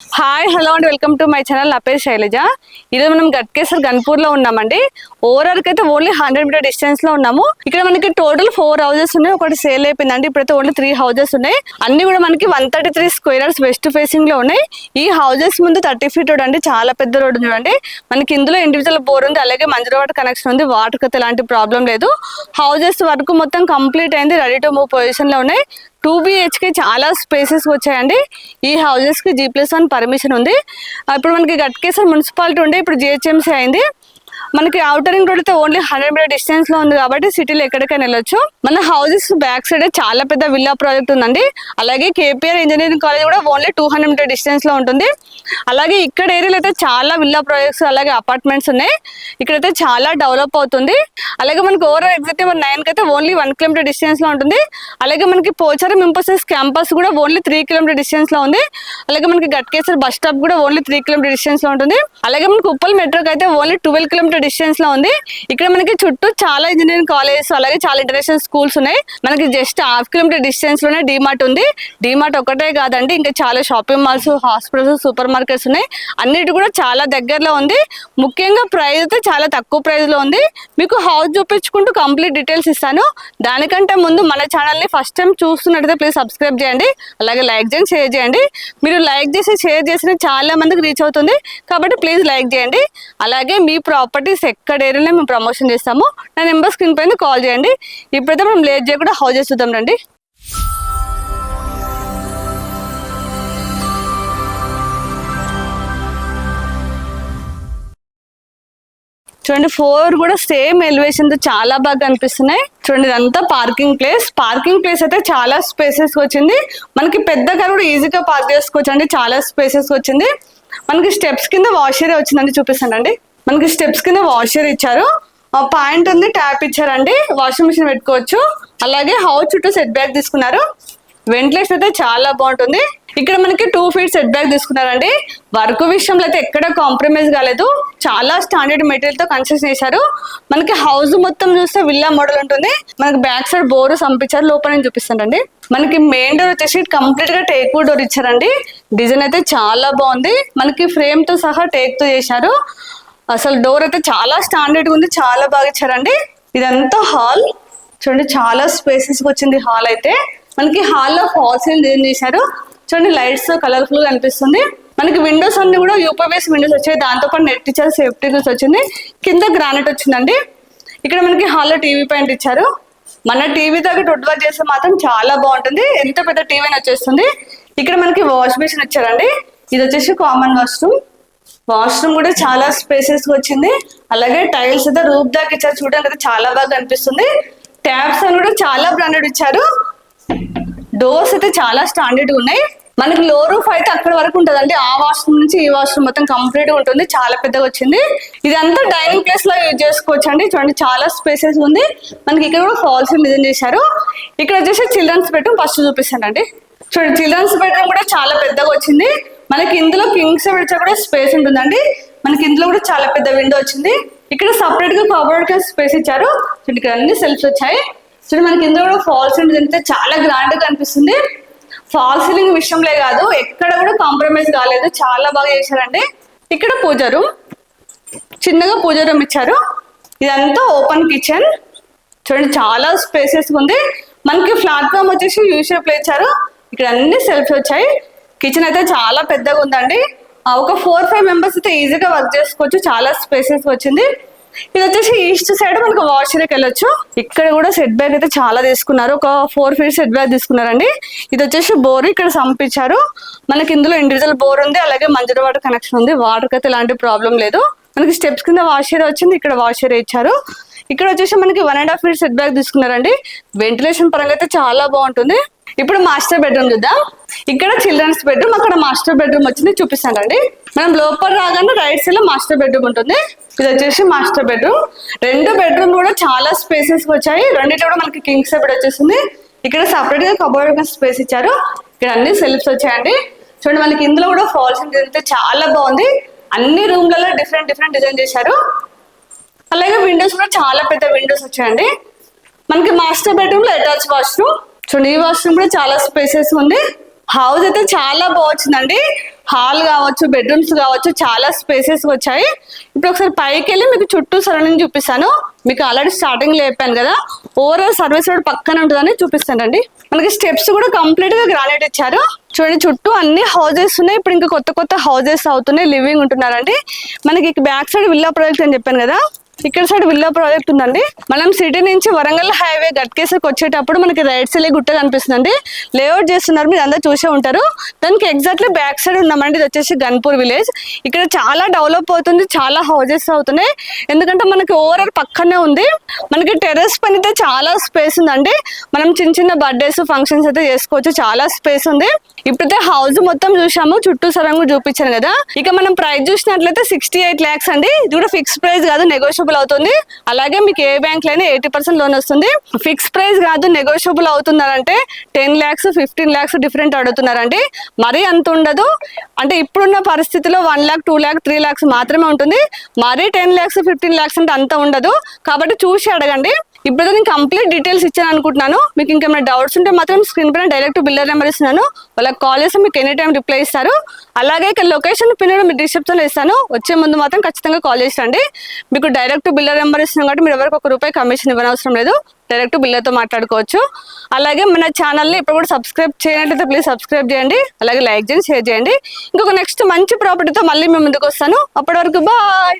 Hi hello and welcome to my channel. నా పేరు శైలజ. ఈరోజు మనం గట్కేసర్ గన్పూర్లో ఉన్నామండి. ఓవరాల్కి అయితే ఓన్లీ 100 మీటర్ డిస్టెన్స్లో ఉన్నాము. ఇక్కడ మనకి టోటల్ 4 హౌసెస్ ఉన్నాయి. ఒకటి సేల్ అయిపోయిందండి. ఇప్పుడైతే ఓన్లీ 3 హౌసెస్ ఉన్నాయి. అన్ని కూడా మనకి 133 స్క్వేర్ యార్డ్స్ వెస్ట్ ఫేసింగ్లో ఉన్నాయి. ఈ హౌసెస్ ముందు 30 ఫీట్ రోడ్ అండి, చాలా పెద్ద రోడ్ చూడండి. మనకి ఇందులో ఇండివిజువల్ బోర్ ఉంది, అలాగే మంజూరు వాటర్ కనెక్షన్ ఉంది. వాటర్కి అయితే ఎలాంటి ప్రాబ్లం లేదు. హౌసెస్ వరకు మొత్తం కంప్లీట్ అయింది, రెడీ టు మూవ్ పొజిషన్లో ఉన్నాయి. 2 BHK చాలా స్పేసెస్ వచ్చాయండి. ఈ హౌసెస్కి G+1 పర్మిషన్ ఉంది. ఇప్పుడు మనకి గట్కేసర్ మున్సిపాలిటీ ఉండే, ఇప్పుడు GHMC అయింది. మనకి అవుటర్ రింగ్ రోడ్ అయితే ఓన్లీ 100 మీటర్ డిస్టెన్స్ లో ఉంది కాబట్టి సిటీలో ఎక్కడికైనా వెళ్ళొచ్చు. మన హౌసెస్ బ్యాక్ సైడ్ చాలా పెద్ద విల్లా ప్రాజెక్ట్ ఉందండి. అలాగే KPR ఇంజనీరింగ్ కాలేజ్ కూడా ఓన్లీ 200 మీటర్ డిస్టెన్స్ లో ఉంటుంది. అలాగే ఇక్కడ ఏరియాలో అయితే చాలా విల్లా ప్రాజెక్ట్స్ అలాగే అపార్ట్మెంట్స్ ఉన్నాయి. ఇక్కడైతే చాలా డెవలప్ అవుతుంది. అలాగే మనకి ఓవరాల్ ఎగ్జిట్ నెంబర్ 9 కి అయితే ఓన్లీ 1 కిలోమీటర్ డిస్టెన్స్ లో ఉంటుంది. అలాగే మనకి పోచారం ఇంపోసిస్ క్యాంపస్ కూడా ఓన్లీ 3 కిలోమీటర్ డిస్టెన్స్ లో ఉంది. అలాగే మనకి గట్కేసర్ బస్ స్టాప్ కూడా ఓన్లీ 3 కిలోమీటర్ డిస్టెన్స్ లో ఉంటుంది. అలాగే మనకి ఉప్పల్ మెట్రోకి అయితే ఓన్లీ 12 కిలోమీటర్ డిస్టెన్స్ లో ఉంది. ఇక్కడ మనకి చుట్టూ చాలా ఇంజనీరింగ్ కాలేజెస్ అలాగే చాలా ఇంటర్నేషనల్ స్కూల్స్ ఉన్నాయి. మనకి జస్ట్ 1/2 కిలోమీటర్ డిస్టెన్స్ లోనే డిమార్ట్ ఉంది. డిమార్ట్ ఒకటే కాదండి, ఇంకా చాలా shopping malls, hospitals, super markets ఉన్నాయి. అన్నిటి కూడా చాలా దగ్గరలో ఉంది. ముఖ్యంగా ప్రైస్ అయితే చాలా తక్కువ ప్రైస్ లో ఉంది. మీకు హౌస్ చూపించుకుంటూ కంప్లీట్ డీటెయిల్స్ ఇస్తాను. దానికంటే ముందు మన ఛానల్ ని ఫస్ట్ టైం చూస్తున్నట్టయితే ప్లీజ్ సబ్స్క్రైబ్ చేయండి, అలాగే లైక్ చేయండి, షేర్ చేయండి. మీరు లైక్ చేసి షేర్ చేసిన చాలా మందికి రీచ్ అవుతుంది కాబట్టి ప్లీజ్ లైక్ చేయండి. అలాగే మీ ప్రాపర్టీస్ ఎక్కడ ఏరియాలో మేము ప్రమోషన్ చేస్తాము. నా నెంబర్ స్క్రీన్ పైన కాల్ చేయండి. ఇప్పుడైతే మనం లేట్ చేయకుండా హౌసెస్ చూద్దాం రండి. చూడండి, 4 కూడా సేమ్ ఎలివేషన్ తో చాలా బాగా కనిపిస్తున్నాయి. చూడండి, ఇదంతా పార్కింగ్ ప్లేస్. పార్కింగ్ ప్లేస్ అయితే చాలా స్పేసెస్ వచ్చింది. మనకి పెద్ద కార్ కూడా ఈజీగా పార్క్ చేసుకోవచ్చు అండి, చాలా స్పేసెస్ వచ్చింది. మనకి స్టెప్స్ కింద వాష్ ఏరియా వచ్చిందండి, చూపిస్తానండి. మనకి స్టెప్స్ కింద వాష్ ఏరియా ఇచ్చారు, పాయింట్ ఉంది, ట్యాప్ ఇచ్చారండి, వాషింగ్ మిషన్ పెట్టుకోవచ్చు. అలాగే హౌస్ చుట్టూ సెట్ బ్యాక్ తీసుకున్నారు. వెంటిలేషన్ అయితే చాలా బాగుంటుంది. ఇక్కడ మనకి 2 ఫీట్ సెట్ బ్యాక్ తీసుకున్నారండి. వర్క్ విషయంలో అయితే ఎక్కడ కాంప్రమైజ్ కాలేదు. చాలా స్టాండర్డ్ మెటీరియల్ తో కన్స్ట్రక్షన్ చేశారు. మనకి హౌస్ మొత్తం చూస్తే విల్లా మోడల్ ఉంటుంది. మనకి బ్యాక్ సైడ్ బోర్ సంపించారు, లోపల నేను చూపిస్తానండి. మనకి మెయిన్ డోర్ వచ్చేసి కంప్లీట్ గా టేక్ వుడ్ డోర్ ఇచ్చారండి. డిజైన్ అయితే చాలా బాగుంది. మనకి ఫ్రేమ్ తో సహా టేక్ తో చేశారు. అసలు డోర్ అయితే చాలా స్టాండర్డ్ ఉంది, చాలా బాగా ఇచ్చారండి. ఇదంతా హాల్ చూడండి, చాలా స్పేసెస్ వచ్చింది హాల్ అయితే. మనకి హాల్లో ఫాల్ సీలింగ్ డిజైన్ చేశారు. చూడండి, లైట్స్ కలర్ఫుల్ గా అనిపిస్తుంది. మనకి విండోస్ అన్ని కూడా యూపీఎస్ విండోస్ వచ్చాయి. దాంతో పాటు నెట్ ఇచ్చారు, సేఫ్టీ గ్రిల్స్ వచ్చింది, కింద గ్రానైట్ వచ్చిందండి. ఇక్కడ మనకి హాల్లో టీవీ పాయింట్ ఇచ్చారు. మన టీవీ తగ్గట్టు వుడ్ వర్క్ చేస్తే మాత్రం చాలా బాగుంటుంది. ఎంత పెద్ద టీవీ అని వచ్చేస్తుంది. ఇక్కడ మనకి వాష్ బేసిన్ ఇచ్చారండి. ఇది వచ్చేసి కామన్ వాష్రూమ్. వాష్రూమ్ కూడా చాలా స్పేసెస్ వచ్చింది. అలాగే టైల్స్ అయితే రూప్ దాకా ఇచ్చారు, చూడడానికి అయితే చాలా బాగా అనిపిస్తుంది. ట్యాప్స్ అని కూడా చాలా బ్రాండెడ్ ఇచ్చారు. డోర్స్ అయితే చాలా స్టాండర్డ్ ఉన్నాయి. మనకి లో రూఫ్ అయితే అక్కడ వరకు ఉంటుందండి. ఆ వాష్రూమ్ నుంచి ఈ వాష్రూమ్ మొత్తం కంప్లీట్ గా ఉంటుంది, చాలా పెద్దగా వచ్చింది. ఇదంతా డైనింగ్ ప్లేస్ లా యూజ్ చేసుకోవచ్చు అండి. చూడండి, చాలా స్పేసెస్ ఉంది. మనకి ఇక్కడ కూడా ఫాల్స్ డిజైన్ చేశారు. ఇక్కడ వచ్చేసి చిల్డ్రన్స్ బెడ్రూమ్ ఫస్ట్ చూపిస్తానండి. చూడండి, చిల్డ్రన్స్ బెడ్రూమ్ కూడా చాలా పెద్దగా వచ్చింది. మనకి ఇందులో కింగ్స్ బెడ్స్ కూడా స్పేస్ ఉంటుందండి. మనకి ఇందులో కూడా చాలా పెద్ద విండో వచ్చింది. ఇక్కడ సపరేట్ గా కబోర్డ్ స్పేస్ ఇచ్చారు. చూడండి, ఇక్కడ అన్ని సెల్ఫ్స్ వచ్చాయి. చూడండి, మనకి ఇందులో కూడా ఫాల్ సీలింగ్ అయితే చాలా గ్రాండ్ గా కనిపిస్తుంది. ఫాల్ సీలింగ్ విషయంలో కాదు, ఎక్కడ కూడా కాంప్రమైజ్ కాలేదు, చాలా బాగా చేశారండి. ఇక్కడ పూజ రూమ్, చిన్నగా పూజ రూమ్ ఇచ్చారు. ఇదంతా ఓపెన్ కిచెన్. చూడండి, చాలా స్పేసెస్ ఉంది. మనకి ప్లాట్ఫామ్ వచ్చేసి యూ షేప్ లో ఇచ్చారు. ఇక్కడ అన్ని సెల్ఫ్స్ వచ్చాయి. కిచెన్ అయితే చాలా పెద్దగా ఉందండి. ఒక 4-5 మెంబర్స్ అయితే ఈజీగా వర్క్ చేసుకోవచ్చు, చాలా స్పేసెస్ వచ్చింది. ఇది వచ్చేసి ఈస్ట్ సైడ్ మనకు వాష్ ఏరియాకి వెళ్ళొచ్చు. ఇక్కడ కూడా సెట్ బ్యాక్ అయితే చాలా తీసుకున్నారు, ఒక 4 ఫీట్ సెట్ బ్యాక్ తీసుకున్నారండి. ఇది వచ్చేసి బోర్ ఇక్కడ సంపించారు. మనకి ఇందులో ఇండివిజువల్ బోర్ ఉంది, అలాగే మంజూరు వాటర్ కనెక్షన్ ఉంది. వాటర్కి అయితే ఎలాంటి ప్రాబ్లం లేదు. మనకి స్టెప్స్ కింద వాష్ ఏరియా వచ్చింది, ఇక్కడ వాష్ ఏరియా ఇచ్చారు. ఇక్కడ వచ్చేసి మనకి 1.5 ఫీట్ సెట్ బ్యాక్ తీసుకున్నారండి. వెంటిలేషన్ పరంగా అయితే చాలా బాగుంటుంది. ఇప్పుడు మాస్టర్ బెడ్రూమ్ చూద్దాం. ఇక్కడ చిల్డ్రన్స్ బెడ్రూమ్, అక్కడ మాస్టర్ బెడ్రూమ్ వచ్చింది, చూపిస్తానండి. మనం లోపల రాగానే రైట్ సైడ్ లో మాస్టర్ బెడ్రూమ్ ఉంటుంది. ఇది వచ్చేసి మాస్టర్ బెడ్రూమ్. 2 బెడ్రూమ్ కూడా చాలా స్పేసెస్ వచ్చాయి. రెండింటిలో కూడా మనకి కింగ్ సైడ్ వచ్చేసింది. ఇక్కడ సపరేట్ గా కబోర్డ్ స్పేస్ ఇచ్చారు. ఇక్కడ అన్ని సెల్ఫ్స్ వచ్చాయండి. చూడండి, మనకి ఇందులో కూడా ఫాల్స్ అయితే చాలా బాగుంది. అన్ని రూమ్లలో డిఫరెంట్ డిజైన్ చేశారు. అలాగే విండోస్ కూడా చాలా పెద్ద విండోస్ వచ్చాయండి. మనకి మాస్టర్ బెడ్రూమ్ లో అటాచ్ వాష్రూమ్. చూడండి, ఈ వాష్రూమ్ కూడా చాలా స్పేసెస్ ఉంది. హౌస్ అయితే చాలా బాగుందండి. హాల్ కావచ్చు, బెడ్రూమ్స్ కావచ్చు, చాలా స్పేసెస్ వచ్చాయి. ఇప్పుడు ఒకసారి పైకి వెళ్ళి మీకు చుట్టూ సరౌండింగ్ చూపిస్తాను. మీకు ఆల్రెడీ స్టార్టింగ్ లో చెప్పాను కదా, ఓవరాల్ సర్వీస్ రోడ్ పక్కన ఉంటుందని చూపిస్తానండి. మనకి స్టెప్స్ కూడా కంప్లీట్ గా గ్రానైట్ ఇచ్చారు. చూడండి, చుట్టూ అన్ని హౌజెస్ ఉన్నాయి. ఇప్పుడు ఇంకా కొత్త కొత్త హౌజెస్ అవుతున్నాయి, లివింగ్ ఉంటున్నారండి. మనకి బ్యాక్ సైడ్ విల్లా ప్రాజెక్ట్ అని చెప్పాను కదా, ఇక్కడ సైడ్ విల్లా ప్రాజెక్ట్ ఉందండి. మనం సిటీ నుంచి వరంగల్ హైవే గట్కేసరికి వచ్చేటప్పుడు మనకి రైట్ సైడ్ గుట్ట కనిపిస్తుందండి. లేఅవుట్ చేస్తున్నారు, మీరు అందరూ చూసే ఉంటారు. దానికి ఎగ్జాక్ట్లీ బ్యాక్ సైడ్ ఉన్నామండి. ఇది వచ్చేసి గన్పూర్ విలేజ్. ఇక్కడ చాలా డెవలప్ అవుతుంది, చాలా హౌజెస్ అవుతున్నాయి. ఎందుకంటే మనకి ఓవరాల్ పక్కనే ఉంది. మనకి టెర్రస్ పైన అయితే చాలా స్పేస్ ఉందండి. మనం చిన్న చిన్న బర్త్డేస్, ఫంక్షన్స్ అయితే చేసుకోవచ్చు, చాలా స్పేస్ ఉంది. ఇప్పుడైతే హౌస్ మొత్తం చూసాము, చుట్టూ సరంగు చూపించాను కదా. ఇక మనం ప్రైస్ చూసినట్లయితే 68 lakhs అండి. ఇది కూడా ఫిక్స్ ప్రైస్ కాదు, నెగోషియబుల్ అవుతుంది. అలాగే మీకు ఏ బ్యాంక్ లో 80% లోన్ వస్తుంది. ఫిక్స్ ప్రైస్ కాదు, నెగోషియబుల్ అవుతున్నారంటే 10 lakhs, 15 lakhs డిఫరెంట్ అడుగుతున్నారండి. మరీ అంత ఉండదు. అంటే ఇప్పుడున్న పరిస్థితిలో 1 lakh, 2 lakh, 3 lakhs మాత్రమే ఉంటుంది. మరీ 10 lakhs, 15 lakhs అంటే అంత ఉండదు. కాబట్టి చూసి అడగండి. ఇప్పుడు నేను కంప్లీట్ డీటెయిల్స్ ఇచ్చాను అనుకుంటున్నాను. మీకు ఇంకేమైనా డౌట్స్ ఉంటే మాత్రం స్క్రీన్ పైన డైరెక్ట్ బిల్డర్ నెంబర్ ఇస్తున్నాను, వాళ్ళకి కాల్ చేసి మీకు ఎనీ టైం రిప్లై ఇస్తారు. అలాగే ఇక్కడ లొకేషన్ పిన్ మీ డిస్క్రిప్షన్లో ఇస్తాను. వచ్చే ముందు మాత్రం ఖచ్చితంగా కాల్ చేసి రండి. మీకు డైరెక్ట్ బిల్డర్ నెంబర్ ఇస్తున్నాం కాబట్టి మీరు ఎవరికి ₹1 కమిషన్ ఇవ్వనవసరం లేదు. డైరెక్ట్ బిల్డర్తో మాట్లాడుకోవచ్చు. అలాగే మన ఛానల్ని ఇప్పుడు కూడా సబ్స్క్రైబ్ చేయనట్లయితే ప్లీజ్ సబ్స్క్రైబ్ చేయండి. అలాగే లైక్ చేయండి, షేర్ చేయండి. ఇంకొక నెక్స్ట్ మంచి ప్రాపర్టీతో మళ్ళీ మేము ముందుకు వస్తాను. అప్పటి వరకు బాయ్.